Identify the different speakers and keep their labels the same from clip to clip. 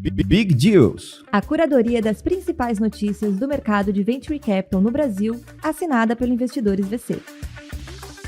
Speaker 1: Big Deals.
Speaker 2: A curadoria das principais notícias do mercado de Venture Capital no Brasil, assinada pelo Investidores VC.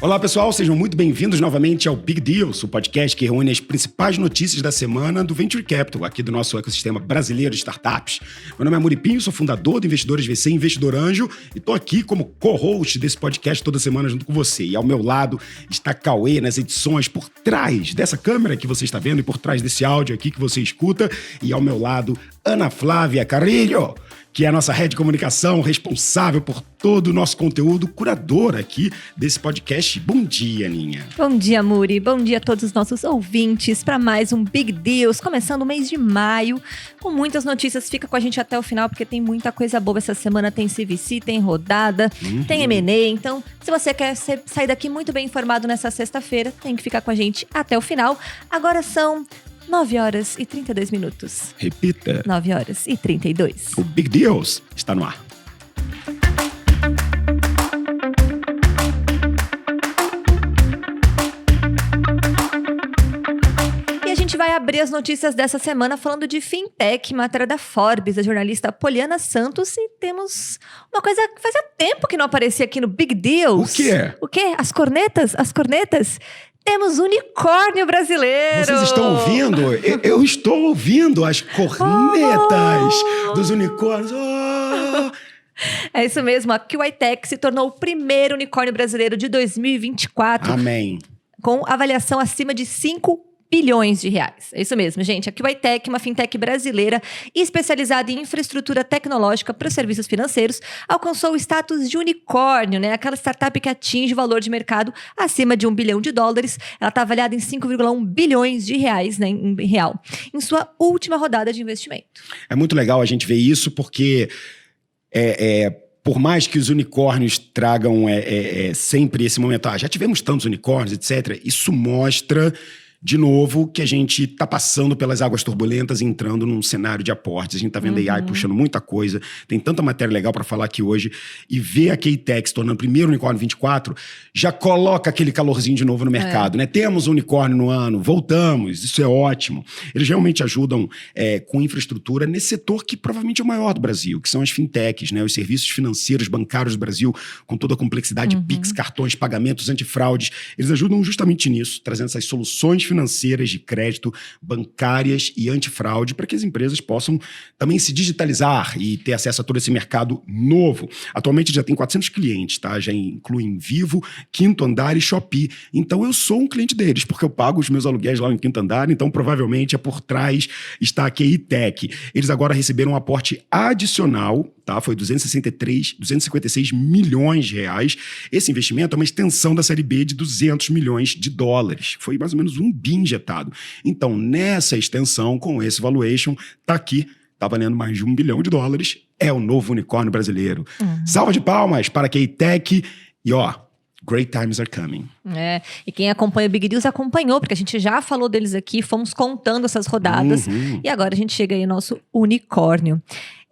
Speaker 3: Olá pessoal, sejam muito bem-vindos novamente ao Big Deals, o podcast que reúne as principais notícias da semana do Venture Capital, aqui do nosso ecossistema brasileiro de startups. Meu nome é Amaury Pinho, sou fundador do Investidores VC e Investidor Anjo e estou aqui como co-host desse podcast toda semana junto com você. E ao meu lado está Cauê nas edições por trás dessa câmera que você está vendo e por trás desse áudio aqui que você escuta. E ao meu lado, Ana Flávia Carrilho, que é a nossa head de comunicação, responsável por todo o nosso conteúdo, curadora aqui desse podcast. Bom dia, Aninha.
Speaker 2: Bom dia, Amaury. Bom dia a todos os nossos ouvintes para mais um Big Deals, começando o mês de maio, com muitas notícias. Fica com a gente até o final, porque tem muita coisa boa essa semana. Tem CVC, tem rodada, tem M&A. Então, se você quer sair daqui muito bem informado nessa sexta-feira, tem que ficar com a gente até o final. Agora são 9 horas e 32 minutos.
Speaker 3: Repita.
Speaker 2: 9 horas e 32.
Speaker 3: O Big Deals está no ar.
Speaker 2: E a gente vai abrir as notícias dessa semana falando de fintech, matéria da Forbes, da jornalista Poliana Santos. E temos uma coisa que fazia tempo que não aparecia aqui no Big Deals.
Speaker 3: O quê?
Speaker 2: O quê? As cornetas? As cornetas? Temos unicórnio brasileiro!
Speaker 3: Vocês estão ouvindo? Eu estou ouvindo as cornetas dos unicórnios. Oh!
Speaker 2: É isso mesmo, a QITech se tornou o primeiro unicórnio brasileiro de 2024.
Speaker 3: Amém.
Speaker 2: Com avaliação acima de 5 bilhões de reais. É isso mesmo, gente. A QITech, uma fintech brasileira especializada em infraestrutura tecnológica para os serviços financeiros, alcançou o status de unicórnio, né? Aquela startup que atinge o valor de mercado acima de $1 bilhão. Ela está avaliada em 5,1 bilhões de reais, né, em real, em sua última rodada de investimento.
Speaker 3: É muito legal a gente ver isso, porque por mais que os unicórnios tragam sempre esse momento, já tivemos tantos unicórnios, etc., isso mostra, de novo, que a gente está passando pelas águas turbulentas e entrando num cenário de aportes. A gente está vendo a AI puxando muita coisa. Tem tanta matéria legal para falar aqui hoje. E ver a QITech se tornando o primeiro unicórnio 24 já coloca aquele calorzinho de novo no mercado, né? Temos um unicórnio no ano, voltamos, isso é ótimo. Eles realmente ajudam com infraestrutura nesse setor que provavelmente é o maior do Brasil, que são as fintechs, né? Os serviços financeiros bancários do Brasil, com toda a complexidade de PIX, cartões, pagamentos, antifraudes. Eles ajudam justamente nisso, trazendo essas soluções financeiras de crédito, bancárias e antifraude para que as empresas possam também se digitalizar e ter acesso a todo esse mercado novo. Atualmente já tem 400 clientes, tá? Já incluem Vivo, Quinto Andar e Shopee. Então eu sou um cliente deles, porque eu pago os meus aluguéis lá no Quinto Andar, então provavelmente por trás está a QITech. Eles agora receberam um aporte adicional, tá? Foi 256 milhões de reais. Esse investimento é uma extensão da série B de $200 milhões. Foi mais ou menos $1 bilhão injetado. Então, nessa extensão, com esse valuation, tá aqui, tá valendo mais de $1 bilhão. É o novo unicórnio brasileiro. Salva de palmas para a QITech e great times are coming.
Speaker 2: E quem acompanha o Big Deals acompanhou, porque a gente já falou deles aqui, fomos contando essas rodadas, e agora a gente chega aí no nosso unicórnio.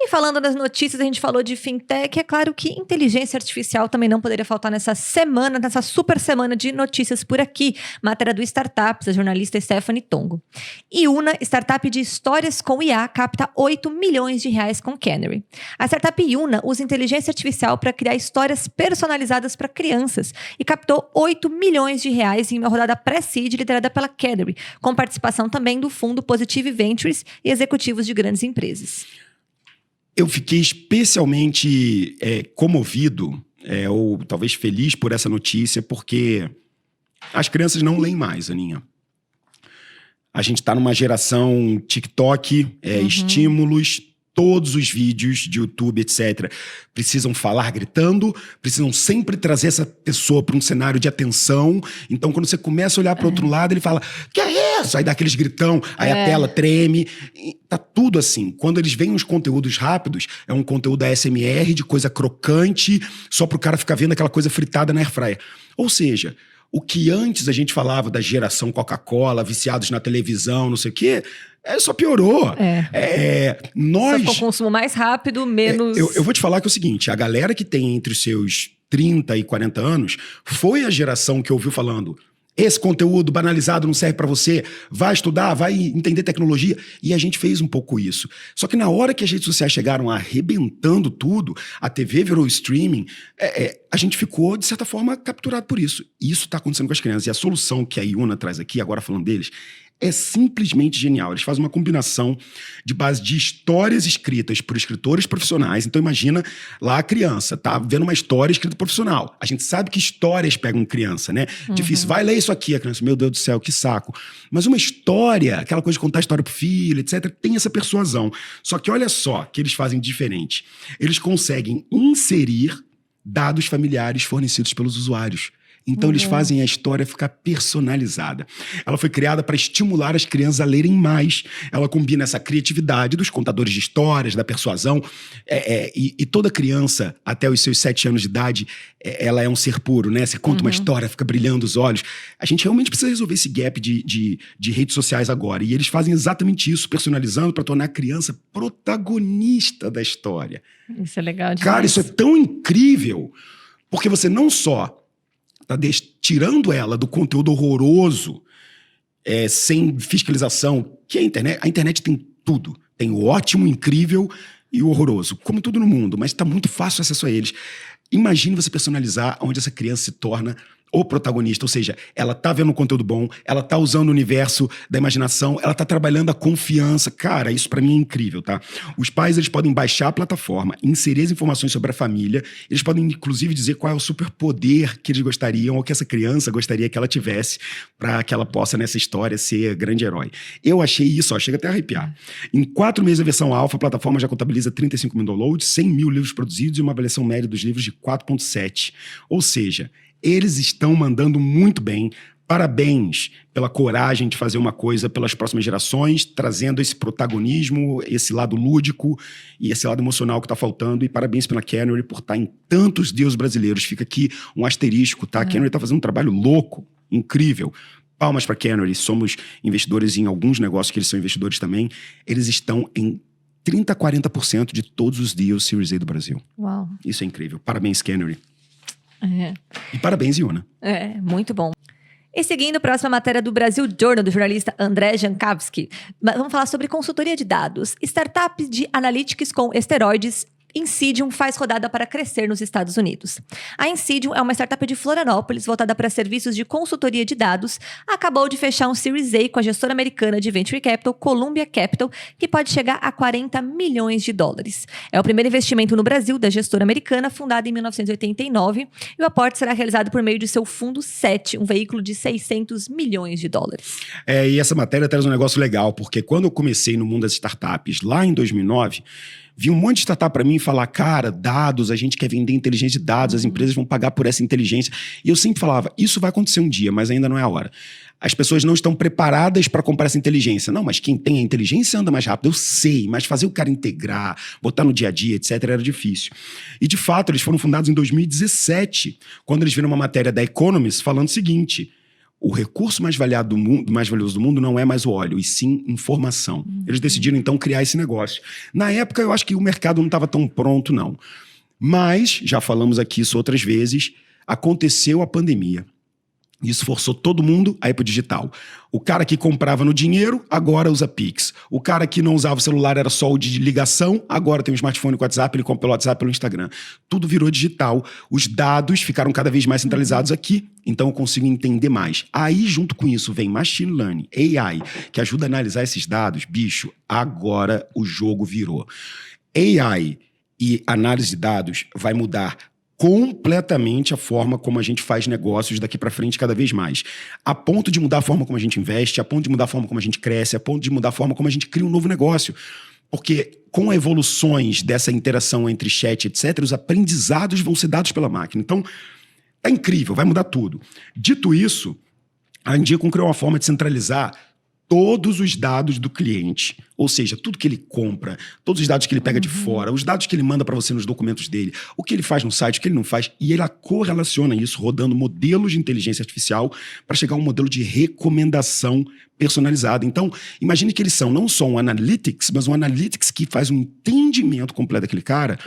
Speaker 2: E falando das notícias, a gente falou de fintech, é claro que inteligência artificial também não poderia faltar nessa semana, nessa super semana de notícias por aqui. Matéria do Startups, a jornalista Stephanie Tongo. Iuna, startup de histórias com IA, capta $8 milhões com Canary. A startup Iuna usa inteligência artificial para criar histórias personalizadas para crianças e captou $8 milhões em uma rodada pré-seed liderada pela Canary, com participação também do fundo Positive Ventures e executivos de grandes empresas.
Speaker 3: Eu fiquei especialmente comovido, ou talvez feliz por essa notícia, porque as crianças não leem mais, Aninha. A gente está numa geração TikTok, estímulos, todos os vídeos de YouTube, etc., precisam falar gritando, precisam sempre trazer essa pessoa para um cenário de atenção. Então, quando você começa a olhar para o outro lado, ele fala, que é isso? Aí dá aqueles gritão, aí a tela treme. Tá tudo assim. Quando eles veem os conteúdos rápidos, é um conteúdo ASMR, de coisa crocante, só para o cara ficar vendo aquela coisa fritada na airfryer. Ou seja, o que antes a gente falava da geração Coca-Cola, viciados na televisão, não sei o quê, só piorou.
Speaker 2: Só com o consumo mais rápido, menos...
Speaker 3: Eu vou te falar que é o seguinte, a galera que tem entre os seus 30 e 40 anos foi a geração que ouviu falando esse conteúdo banalizado não serve para você, vai estudar, vai entender tecnologia. E a gente fez um pouco isso. Só que na hora que as redes sociais chegaram arrebentando tudo, a TV virou streaming, a gente ficou, de certa forma, capturado por isso. E isso está acontecendo com as crianças. E a solução que a Iuna traz aqui, agora falando deles, é simplesmente genial. Eles fazem uma combinação de base de histórias escritas por escritores profissionais. Então imagina lá a criança, tá vendo uma história escrita profissional. A gente sabe que histórias pegam criança, né? Difícil. Vai ler isso aqui, a criança, meu Deus do céu, que saco. Mas uma história, aquela coisa de contar história pro filho, etc., tem essa persuasão. Só que olha só que eles fazem diferente. Eles conseguem inserir dados familiares fornecidos pelos usuários. Então eles fazem a história ficar personalizada. Ela foi criada para estimular as crianças a lerem mais. Ela combina essa criatividade dos contadores de histórias, da persuasão. E toda criança, até os seus 7 anos de idade, ela é um ser puro, né? Você conta uma história, fica brilhando os olhos. A gente realmente precisa resolver esse gap de redes sociais agora. E eles fazem exatamente isso, personalizando para tornar a criança protagonista da história.
Speaker 2: Isso é legal demais.
Speaker 3: Cara, isso é tão incrível, porque você não só tá tirando ela do conteúdo horroroso, sem fiscalização, que a internet tem tudo. Tem o ótimo, o incrível e o horroroso, como tudo no mundo, mas tá muito fácil acesso a eles. Imagine você personalizar onde essa criança se torna o protagonista, ou seja, ela tá vendo um conteúdo bom, ela tá usando o universo da imaginação, ela tá trabalhando a confiança. Cara, isso pra mim é incrível, tá? Os pais, eles podem baixar a plataforma, inserir as informações sobre a família, eles podem inclusive dizer qual é o superpoder que eles gostariam ou que essa criança gostaria que ela tivesse para que ela possa, nessa história, ser grande herói. Eu achei isso, chega até a arrepiar. Em 4 meses da versão alfa, a plataforma já contabiliza 35 mil downloads, 100 mil livros produzidos e uma avaliação média dos livros de 4.7. Ou seja, eles estão mandando muito bem. Parabéns pela coragem de fazer uma coisa pelas próximas gerações, trazendo esse protagonismo, esse lado lúdico e esse lado emocional que está faltando. E parabéns pela Canary por estar em tantos deus brasileiros. Fica aqui um asterisco, tá? A Canary está fazendo um trabalho louco, incrível. Palmas para a Canary. Somos investidores em alguns negócios que eles são investidores também. Eles estão em 30% a 40% de todos os deals Series A do Brasil.
Speaker 2: Uau.
Speaker 3: Isso é incrível. Parabéns, Canary. E parabéns, Iuna.
Speaker 2: Muito bom. E seguindo a próxima matéria do Brasil Journal, do jornalista André Jankowski, vamos falar sobre consultoria de dados. Startup de analytics com esteroides, Insidium faz rodada para crescer nos Estados Unidos. A Insidium é uma startup de Florianópolis voltada para serviços de consultoria de dados. Acabou de fechar um Series A com a gestora americana de Venture Capital, Columbia Capital, que pode chegar a 40 milhões de dólares. É o primeiro investimento no Brasil da gestora americana, fundada em 1989, e o aporte será realizado por meio de seu Fundo 7, um veículo de 600 milhões de dólares.
Speaker 3: E essa matéria traz um negócio legal, porque quando eu comecei no mundo das startups, lá em 2009... vi um monte de startup para mim falar, cara, dados, a gente quer vender inteligência de dados, as empresas vão pagar por essa inteligência. E eu sempre falava, isso vai acontecer um dia, mas ainda não é a hora. As pessoas não estão preparadas para comprar essa inteligência. Não, mas quem tem a inteligência anda mais rápido, eu sei, mas fazer o cara integrar, botar no dia a dia, etc., era difícil. E, de fato, eles foram fundados em 2017, quando eles viram uma matéria da Economist falando o seguinte: o recurso mais valioso do mundo não é mais o óleo, e sim informação. Eles decidiram, então, criar esse negócio. Na época, eu acho que o mercado não estava tão pronto, não. Mas, já falamos aqui isso outras vezes, aconteceu a pandemia. Isso forçou todo mundo a ir pro digital. O cara que comprava no dinheiro, agora usa Pix. O cara que não usava o celular, era só o de ligação, agora tem um smartphone com WhatsApp, ele compra pelo WhatsApp, pelo Instagram. Tudo virou digital. Os dados ficaram cada vez mais centralizados aqui, então eu consigo entender mais. Aí, junto com isso, vem Machine Learning, AI, que ajuda a analisar esses dados. Bicho, agora o jogo virou. AI e análise de dados vai mudar completamente a forma como a gente faz negócios daqui para frente cada vez mais. A ponto de mudar a forma como a gente investe, a ponto de mudar a forma como a gente cresce, a ponto de mudar a forma como a gente cria um novo negócio. Porque com evoluções dessa interação entre chat, etc., os aprendizados vão ser dados pela máquina. Então, é incrível, vai mudar tudo. Dito isso, a Indiacom criou uma forma de centralizar todos os dados do cliente. Ou seja, tudo que ele compra, todos os dados que ele pega de fora, os dados que ele manda para você nos documentos dele, o que ele faz no site, o que ele não faz, e ele correlaciona isso rodando modelos de inteligência artificial para chegar a um modelo de recomendação personalizada. Então, imagine que eles são não só um analytics, mas um analytics que faz um entendimento completo daquele cara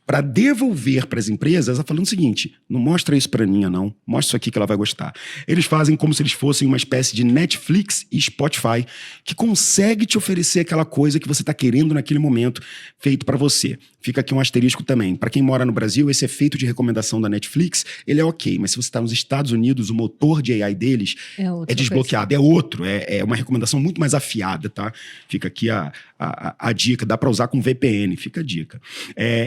Speaker 3: para devolver para as empresas, falando o seguinte: não mostra isso para a Aninha, não. Mostra isso aqui que ela vai gostar. Eles fazem como se eles fossem uma espécie de Netflix e Spotify que consegue te oferecer aquela coisa que você está querendo naquele momento, feito para você. Fica aqui um asterisco também. Para quem mora no Brasil, esse efeito de recomendação da Netflix, ele é ok, mas se você está nos Estados Unidos, o motor de AI deles é desbloqueado, é outro, é uma recomendação muito mais afiada, tá? Fica aqui a dica, dá para usar com VPN, fica a dica.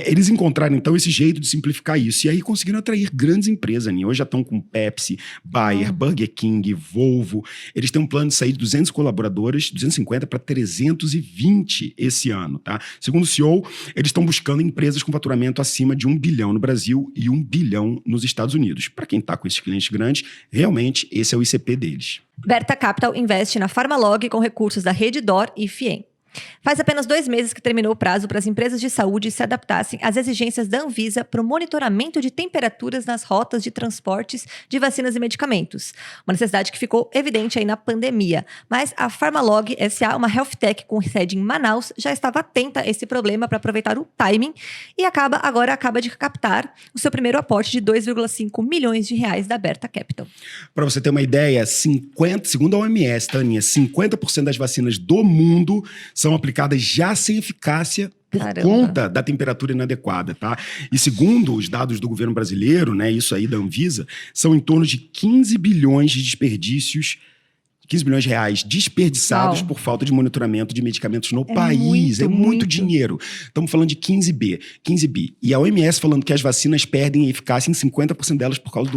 Speaker 3: Eles encontraram, então, esse jeito de simplificar isso, e aí conseguiram atrair grandes empresas, né? Hoje já estão com Pepsi, Bayer, Burger King, Volvo. Eles têm um plano de sair de 200 colaboradores, 250 para 320 esse ano, tá? Segundo o CEO, eles estão buscando empresas com faturamento acima de 1 bilhão no Brasil e 1 bilhão nos Estados Unidos. Para quem está com esses clientes grandes, realmente esse é o ICP deles.
Speaker 2: Berta Capital investe na Pharmalog com recursos da Redditor e FIEM. Faz apenas 2 meses que terminou o prazo para as empresas de saúde se adaptassem às exigências da Anvisa para o monitoramento de temperaturas nas rotas de transportes de vacinas e medicamentos. Uma necessidade que ficou evidente aí na pandemia. Mas a Pharmalog SA, uma health tech com sede em Manaus, já estava atenta a esse problema para aproveitar o timing e acaba de captar o seu primeiro aporte de 2,5 milhões de reais da Berta Capital.
Speaker 3: Para você ter uma ideia, segundo a OMS, Taninha, 50% das vacinas do mundo são aplicadas já sem eficácia por conta da temperatura inadequada, tá? E segundo os dados do governo brasileiro, né, isso aí da Anvisa, são em torno de 15 bilhões de desperdícios, 15 bilhões de reais desperdiçados por falta de monitoramento de medicamentos no país. É muito dinheiro. Estamos falando de 15 bi. E a OMS falando que as vacinas perdem eficácia em 50% delas por causa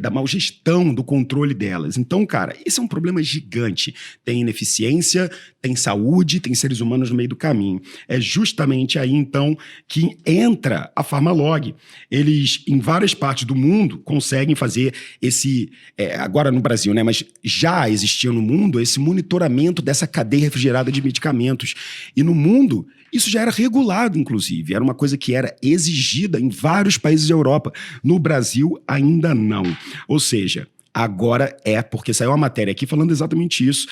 Speaker 3: da mal gestão, do controle delas. Então, cara, esse é um problema gigante. Tem ineficiência, tem saúde, tem seres humanos no meio do caminho. É justamente aí, então, que entra a Pharmalog. Eles, em várias partes do mundo, conseguem fazer esse... agora no Brasil, né? Mas já existia no mundo esse monitoramento dessa cadeia refrigerada de medicamentos. E no mundo, isso já era regulado, inclusive. Era uma coisa que era exigida em vários países da Europa. No Brasil, ainda não. Ou seja, agora porque saiu uma matéria aqui falando exatamente isso,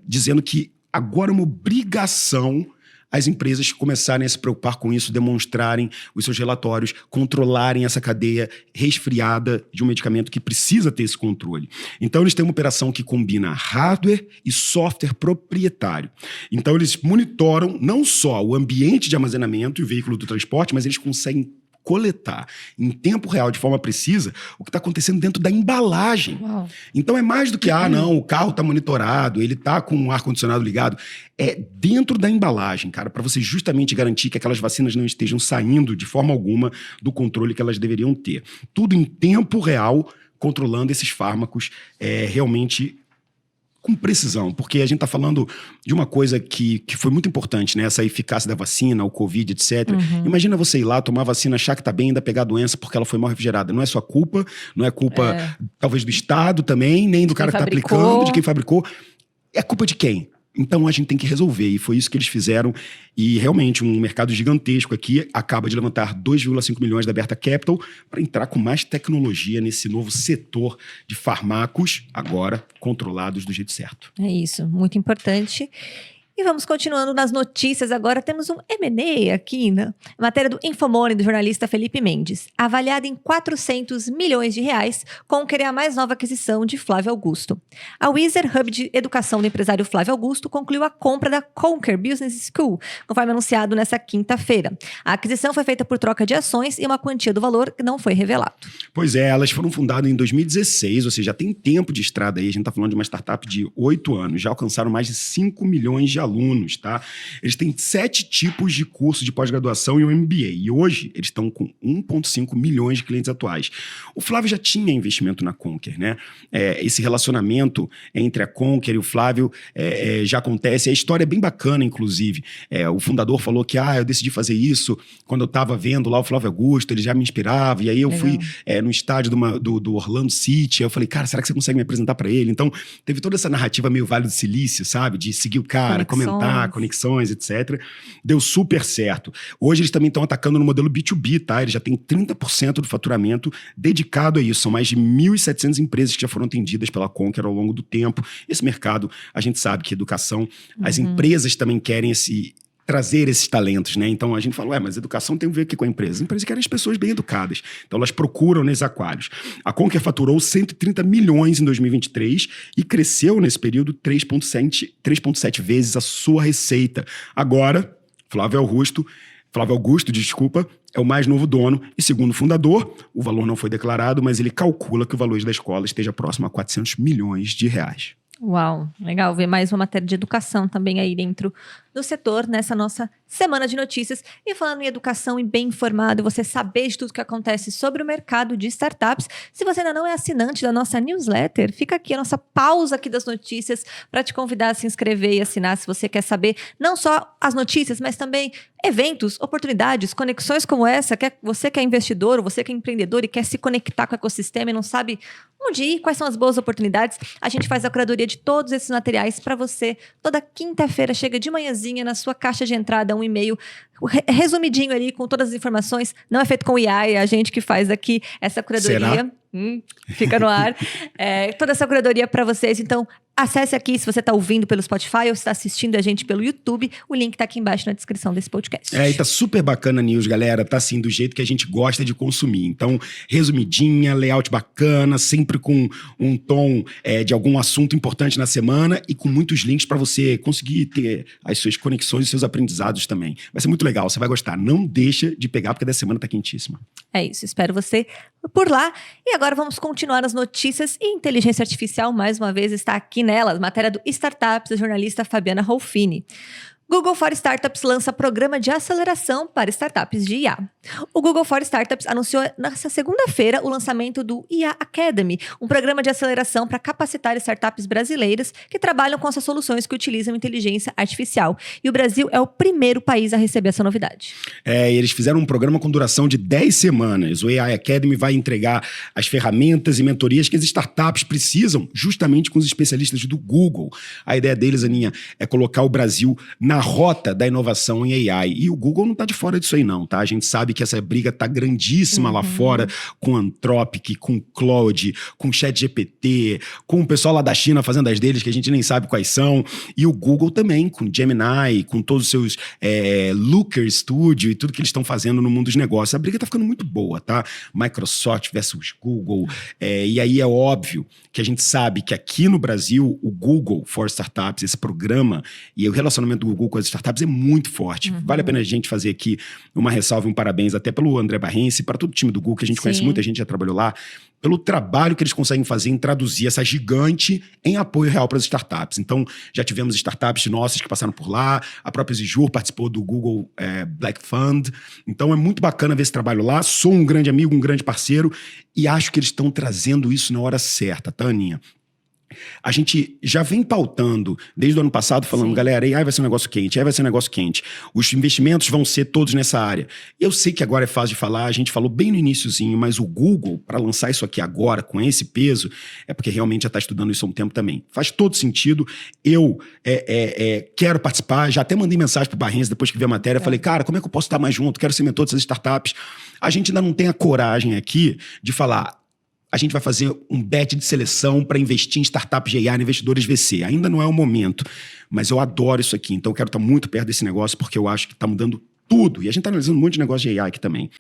Speaker 3: dizendo que agora é uma obrigação as empresas começarem a se preocupar com isso, demonstrarem os seus relatórios, controlarem essa cadeia resfriada de um medicamento que precisa ter esse controle. Então, eles têm uma operação que combina hardware e software proprietário. Então, eles monitoram não só o ambiente de armazenamento e o veículo do transporte, mas eles conseguem coletar em tempo real, de forma precisa, o que está acontecendo dentro da embalagem.
Speaker 2: Uau.
Speaker 3: Então é mais do que, não, o carro está monitorado, ele está com o ar-condicionado ligado. É dentro da embalagem, cara, para você justamente garantir que aquelas vacinas não estejam saindo de forma alguma do controle que elas deveriam ter. Tudo em tempo real, controlando esses fármacos realmente com precisão, porque a gente está falando de uma coisa que foi muito importante, né? Essa eficácia da vacina, o Covid, etc. Imagina você ir lá, tomar a vacina, achar que está bem, ainda pegar a doença porque ela foi mal refrigerada. Não é sua culpa, não é culpa, talvez, do Estado também, nem do cara que está aplicando, de quem fabricou. É culpa de quem? Então a gente tem que resolver, e foi isso que eles fizeram. E realmente um mercado gigantesco aqui acaba de levantar 2,5 milhões da Berta Capital para entrar com mais tecnologia nesse novo setor de fármacos, agora controlados do jeito certo.
Speaker 2: É isso, muito importante. E vamos continuando nas notícias. Agora temos um M&A aqui, né? Matéria do Infomoney, do jornalista Felipe Mendes. Avaliada em 400 milhões de reais, Conquer é a mais nova aquisição de Flávio Augusto. A Wizard, hub de educação do empresário Flávio Augusto, concluiu a compra da Conquer Business School, conforme anunciado nesta quinta-feira. A aquisição foi feita por troca de ações e uma quantia do valor que não foi revelado.
Speaker 3: Pois é, elas foram fundadas em 2016, ou seja, já tem tempo de estrada aí. A gente está falando de uma startup de 8 anos. Já alcançaram mais de 5 milhões de alunos, tá? Eles têm 7 tipos de cursos de pós-graduação e o MBA. E hoje eles estão com 1,5 milhões de clientes atuais. O Flávio já tinha investimento na Conquer, né? Esse relacionamento entre a Conquer e o Flávio já acontece. A história é bem bacana, inclusive. O fundador falou que eu decidi fazer isso quando eu estava vendo lá o Flávio Augusto, ele já me inspirava. E aí eu fui no estádio do Orlando City. Eu falei, cara, será que você consegue me apresentar para ele? Então, teve toda essa narrativa meio Vale do Silício, sabe? De seguir o cara, comentar, conexões, etc. Deu super certo. Hoje eles também estão atacando no modelo B2B, tá? Eles já têm 30% do faturamento dedicado a isso. São mais de 1.700 empresas que já foram atendidas pela Conquer ao longo do tempo. Esse mercado, a gente sabe que educação, as empresas também querem trazer esses talentos, né? Então a gente fala, mas educação tem a ver aqui com a empresa. As empresas querem as pessoas bem educadas. Então elas procuram nesses aquários. A Conquer faturou 130 milhões em 2023 e cresceu nesse período 3,7 vezes a sua receita. Agora, Flávio Augusto, é o mais novo dono e, segundo o fundador, o valor não foi declarado, mas ele calcula que o valor da escola esteja próximo a 400 milhões de reais.
Speaker 2: Uau, legal ver mais uma matéria de educação também aí dentro do setor, nessa nossa semana de notícias. E falando em educação e bem informado, você saber de tudo que acontece sobre o mercado de startups, se você ainda não é assinante da nossa newsletter, fica aqui a nossa pausa aqui das notícias para te convidar a se inscrever e assinar se você quer saber não só as notícias, mas também eventos, oportunidades, conexões como essa, você que é investidor ou você que é empreendedor e quer se conectar com o ecossistema e não sabe onde ir, quais são as boas oportunidades, a gente faz a curadoria de todos esses materiais para você. Toda quinta-feira chega de manhãzinha na sua caixa de entrada um e-mail resumidinho ali com todas as informações. Não é feito com IA, é a gente que faz aqui essa curadoria.
Speaker 3: Será?
Speaker 2: Fica no ar. Toda essa curadoria para vocês. Então, acesse aqui se você está ouvindo pelo Spotify ou está assistindo a gente pelo YouTube. O link está aqui embaixo na descrição desse podcast.
Speaker 3: E tá super bacana a news, galera. Tá assim, do jeito que a gente gosta de consumir. Então, resumidinha, layout bacana, sempre com um tom de algum assunto importante na semana e com muitos links para você conseguir ter as suas conexões e seus aprendizados também. Vai ser muito legal, você vai gostar. Não deixa de pegar, porque dessa semana tá quentíssima.
Speaker 2: É isso, espero você por lá. E agora vamos continuar as notícias e inteligência artificial, mais uma vez, está aqui nelas. Matéria do Startups, da jornalista Fabiana Rolfini. Google for Startups lança programa de aceleração para startups de IA. O Google for Startups anunciou nesta segunda-feira o lançamento do IA Academy, um programa de aceleração para capacitar startups brasileiras que trabalham com essas soluções que utilizam inteligência artificial. E o Brasil é o primeiro país a receber essa novidade.
Speaker 3: Eles fizeram um programa com duração de 10 semanas. O AI Academy vai entregar as ferramentas e mentorias que as startups precisam, justamente com os especialistas do Google. A ideia deles, Aninha, é colocar o Brasil na rota da inovação em AI. E o Google não está de fora disso aí não, tá? A gente sabe que essa briga tá grandíssima lá fora, com Anthropic, com Claude, com ChatGPT, com o pessoal lá da China fazendo as deles, que a gente nem sabe quais são. E o Google também, com Gemini, com todos os seus Looker Studio e tudo que eles estão fazendo no mundo dos negócios. A briga tá ficando muito boa, tá? Microsoft versus Google. E aí é óbvio que a gente sabe que aqui no Brasil, o Google for Startups, esse programa e o relacionamento do Google com as startups é muito forte. Vale a pena a gente fazer aqui uma ressalva e um parabéns até pelo André Barrense, para todo o time do Google, que a gente conhece muita gente, já trabalhou lá, pelo trabalho que eles conseguem fazer em traduzir essa gigante em apoio real para as startups. Então, já tivemos startups nossas que passaram por lá, a própria Zijur participou do Google Black Fund. Então, é muito bacana ver esse trabalho lá. Sou um grande amigo, um grande parceiro e acho que eles estão trazendo isso na hora certa, tá, Aninha? A gente já vem pautando desde o ano passado, falando, galera, AI vai ser um negócio quente, AI vai ser um negócio quente. Os investimentos vão ser todos nessa área. Eu sei que agora é fácil de falar, a gente falou bem no iniciozinho, mas o Google, para lançar isso aqui agora, com esse peso, é porque realmente já está estudando isso há um tempo também. Faz todo sentido. Eu quero participar, já até mandei mensagem pro Barrense depois que vi a matéria, falei, cara, como é que eu posso estar mais junto? Quero ser mentor dessas startups. A gente ainda não tem a coragem aqui de falar, a gente vai fazer um bet de seleção para investir em startups de AI, investidores VC. Ainda não é o momento, mas eu adoro isso aqui. Então eu quero estar muito perto desse negócio porque eu acho que está mudando tudo. E a gente está analisando um monte de negócio de AI aqui também.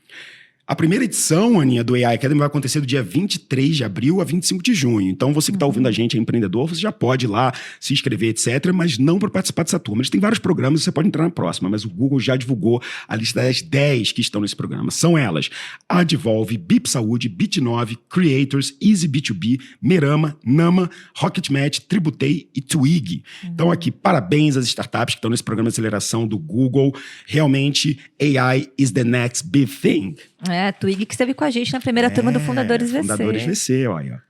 Speaker 3: A primeira edição, Aninha, do AI Academy vai acontecer do dia 23 de abril a 25 de junho. Então, você que está ouvindo a gente, é empreendedor, você já pode ir lá, se inscrever, etc., mas não para participar dessa turma. Eles têm vários programas, você pode entrar na próxima, mas o Google já divulgou a lista das 10 que estão nesse programa. São elas: Advolve, BIP Saúde, Bit9, Creators, Easy B2B, Merama, Nama, Rocketmatch, Tributei e Twig. Então, aqui, parabéns às startups que estão nesse programa de aceleração do Google. Realmente, AI is the next big thing.
Speaker 2: Twig que esteve com a gente na primeira turma do Fundadores VC.
Speaker 3: Fundadores VC, olha.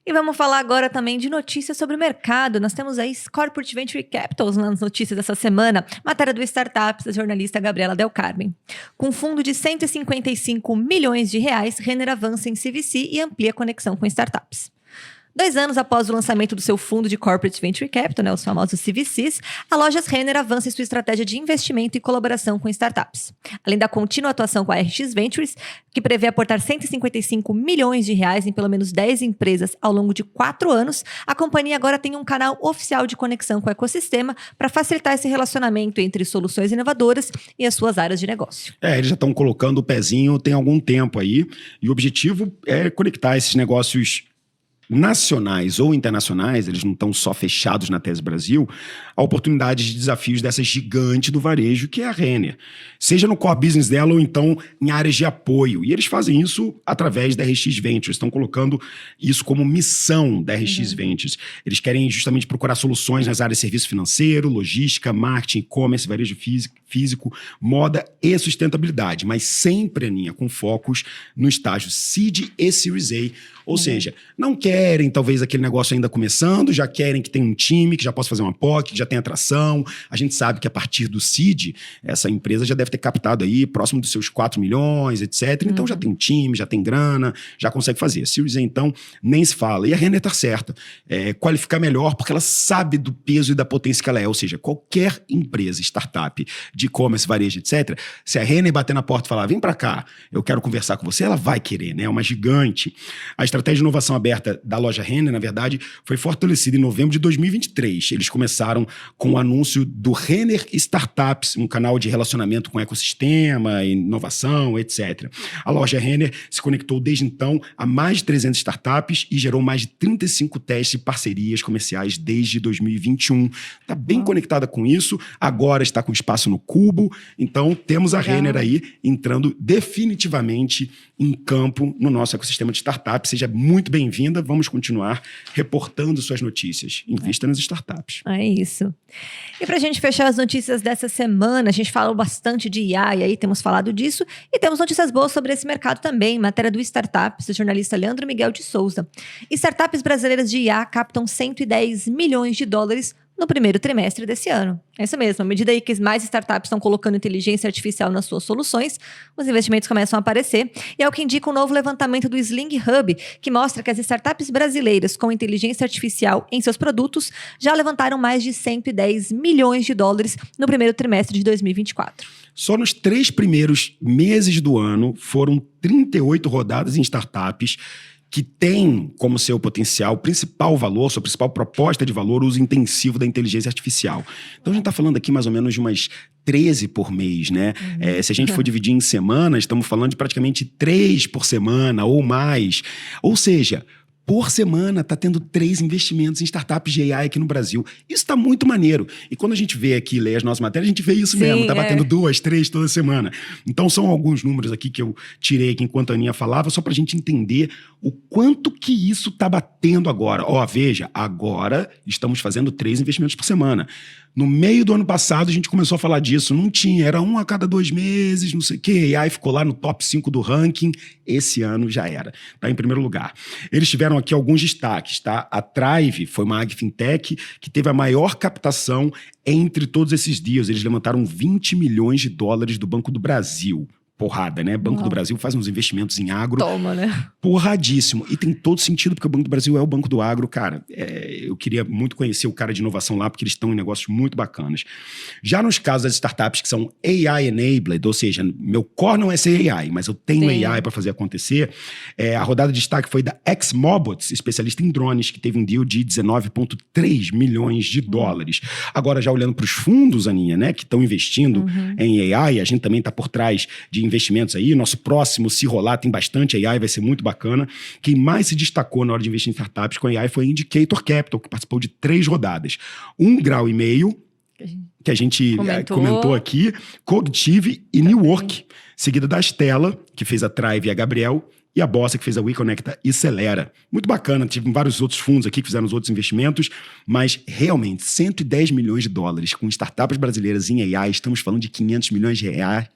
Speaker 2: E vamos falar agora também de notícias sobre o mercado. Nós temos aí Corporate Venture Capitals nas notícias dessa semana. Matéria do Startups, da jornalista Gabriela Del Carmen. Com fundo de 155 milhões de reais, Renner avança em CVC e amplia a conexão com startups. 2 anos após o lançamento do seu fundo de Corporate Venture Capital, né, os famosos CVCs, a Lojas Renner avança em sua estratégia de investimento e colaboração com startups. Além da contínua atuação com a RX Ventures, que prevê aportar 155 milhões de reais em pelo menos 10 empresas ao longo de 4 anos, a companhia agora tem um canal oficial de conexão com o ecossistema para facilitar esse relacionamento entre soluções inovadoras e as suas áreas de negócio.
Speaker 3: Eles já estão colocando o pezinho tem algum tempo aí, e o objetivo é conectar esses negócios nacionais ou internacionais, eles não estão só fechados na Tese Brasil, a oportunidade de desafios dessa gigante do varejo que é a Renner. Seja no core business dela ou então em áreas de apoio. E eles fazem isso através da RX Ventures, estão colocando isso como missão da RX Ventures. Eles querem justamente procurar soluções nas áreas de serviço financeiro, logística, marketing, e-commerce, varejo físico, moda e sustentabilidade, mas sempre, Aninha, com focos no estágio Seed e Series A. Ou seja, não querem talvez aquele negócio ainda começando, já querem que tenha um time, que já possa fazer uma POC, que já tenha atração. A gente sabe que a partir do Seed, essa empresa já deve ter captado aí próximo dos seus 4 milhões, etc. Então já tem um time, já tem grana, já consegue fazer. A Series A, então, nem se fala. E a Renner tá certa. Qualificar melhor porque ela sabe do peso e da potência que ela é. Ou seja, qualquer empresa, startup, de e-commerce, varejo, etc. Se a Renner bater na porta e falar, vem pra cá, eu quero conversar com você, ela vai querer, né? É uma gigante. A estratégia de inovação aberta da loja Renner, na verdade, foi fortalecida em novembro de 2023. Eles começaram com o anúncio do Renner Startups, um canal de relacionamento com ecossistema, inovação, etc. A loja Renner se conectou desde então a mais de 300 startups e gerou mais de 35 testes e parcerias comerciais desde 2021. Está bem conectada com isso, agora está com espaço no Cubo, então temos a Renner aí entrando definitivamente em campo no nosso ecossistema de startups. Seja muito bem-vinda, vamos continuar reportando suas notícias. Invista nas startups.
Speaker 2: É isso. E para a gente fechar as notícias dessa semana, a gente falou bastante de IA e aí temos falado disso e temos notícias boas sobre esse mercado também. Matéria do Startups, do jornalista Leandro Miguel de Souza. Startups brasileiras de IA captam 110 milhões de dólares no primeiro trimestre desse ano. É isso mesmo, à medida aí que mais startups estão colocando inteligência artificial nas suas soluções, os investimentos começam a aparecer, e é o que indica um novo levantamento do Sling Hub, que mostra que as startups brasileiras com inteligência artificial em seus produtos já levantaram mais de 110 milhões de dólares no primeiro trimestre de 2024.
Speaker 3: Só nos 3 primeiros meses do ano foram 38 rodadas em startups que tem como seu potencial principal valor, sua principal proposta de valor, o uso intensivo da inteligência artificial. Então a gente está falando aqui mais ou menos de umas 13 por mês, né? Se a gente for dividir em semanas, estamos falando de praticamente 3 por semana ou mais. Ou seja, por semana está tendo 3 investimentos em startups de AI aqui no Brasil. Isso está muito maneiro. E quando a gente vê aqui, lê as nossas matérias, a gente vê isso mesmo. Está batendo 2, 3 toda semana. Então são alguns números aqui que eu tirei aqui enquanto a Aninha falava, só para a gente entender o quanto que isso está batendo agora. Veja, agora estamos fazendo 3 investimentos por semana. No meio do ano passado, a gente começou a falar disso. Não tinha, era 1 a cada 2 meses, não sei o quê. E aí ficou lá no top 5 do ranking. Esse ano já era. Está em primeiro lugar. Eles tiveram aqui alguns destaques, tá? A Thrive foi uma agfintech que teve a maior captação entre todos esses dias. Eles levantaram 20 milhões de dólares do Banco do Brasil. Porrada, né? Banco do Brasil faz uns investimentos em agro.
Speaker 2: Toma, né?
Speaker 3: Porradíssimo. E tem todo sentido, porque o Banco do Brasil é o Banco do Agro. Cara, eu queria muito conhecer o cara de inovação lá, porque eles estão em negócios muito bacanas. Já nos casos das startups que são AI-enabled, ou seja, meu core não é ser AI, mas eu tenho AI para fazer acontecer, a rodada de destaque foi da XMobots, especialista em drones, que teve um deal de 19,3 milhões de dólares. Agora, já olhando para os fundos, Aninha, né, que estão investindo em AI, a gente também está por trás de investimentos aí. Nosso próximo, se rolar, tem bastante AI, vai ser muito bacana. Quem mais se destacou na hora de investir em startups com AI foi a Indicator Capital, que participou de 3 rodadas. 1,5 grau, que a gente comentou aqui, Cognitive e New Work, seguida da Stella, que fez a Thrive e a Gabriel, e a Bossa, que fez a WeConnecta e Celera. Muito bacana, tive vários outros fundos aqui que fizeram os outros investimentos, mas realmente 110 milhões de dólares com startups brasileiras em AI, estamos falando de 500 milhões de reais.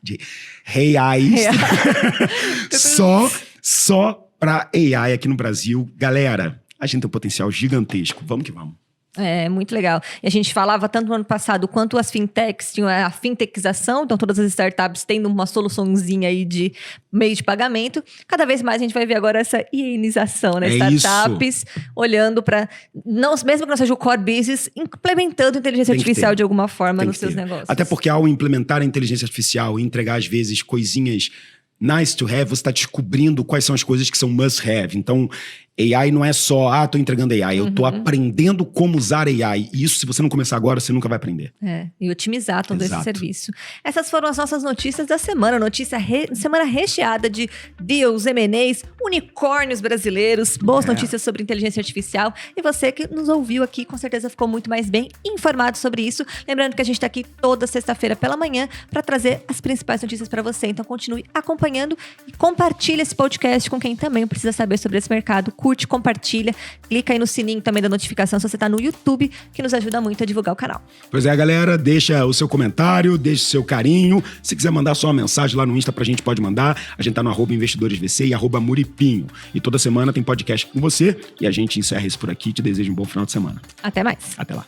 Speaker 3: só para AI aqui no Brasil. Galera, a gente tem um potencial gigantesco. Vamos que vamos.
Speaker 2: É, muito legal. E a gente falava tanto no ano passado quanto as fintechs tinham a fintechização, então todas as startups tendo uma soluçãozinha aí de meio de pagamento. Cada vez mais a gente vai ver agora essa ienização, né? Startups olhando para, mesmo que não seja o core business, implementando inteligência artificial de alguma forma nos seus negócios.
Speaker 3: Até porque ao implementar a inteligência artificial e entregar às vezes coisinhas nice to have, você está descobrindo quais são as coisas que são must have. Então, AI não é só, tô entregando AI, eu tô aprendendo como usar AI. E isso, se você não começar agora, você nunca vai aprender.
Speaker 2: E otimizar todo esse serviço. Essas foram as nossas notícias da semana. Semana recheada de deals, M&As, unicórnios brasileiros, boas notícias sobre inteligência artificial. E você que nos ouviu aqui, com certeza ficou muito mais bem informado sobre isso. Lembrando que a gente tá aqui toda sexta-feira pela manhã para trazer as principais notícias para você. Então, continue acompanhando e compartilhe esse podcast com quem também precisa saber sobre esse mercado. Curte, compartilha, clica aí no sininho também da notificação se você tá no YouTube, que nos ajuda muito a divulgar o canal.
Speaker 3: Pois é, galera, deixa o seu comentário, deixa o seu carinho. Se quiser mandar só uma mensagem lá no Insta pra gente, pode mandar. A gente tá no @investidoresvc e @muripinho. E toda semana tem podcast com você e a gente encerra isso por aqui. Te desejo um bom final de semana.
Speaker 2: Até mais.
Speaker 3: Até lá.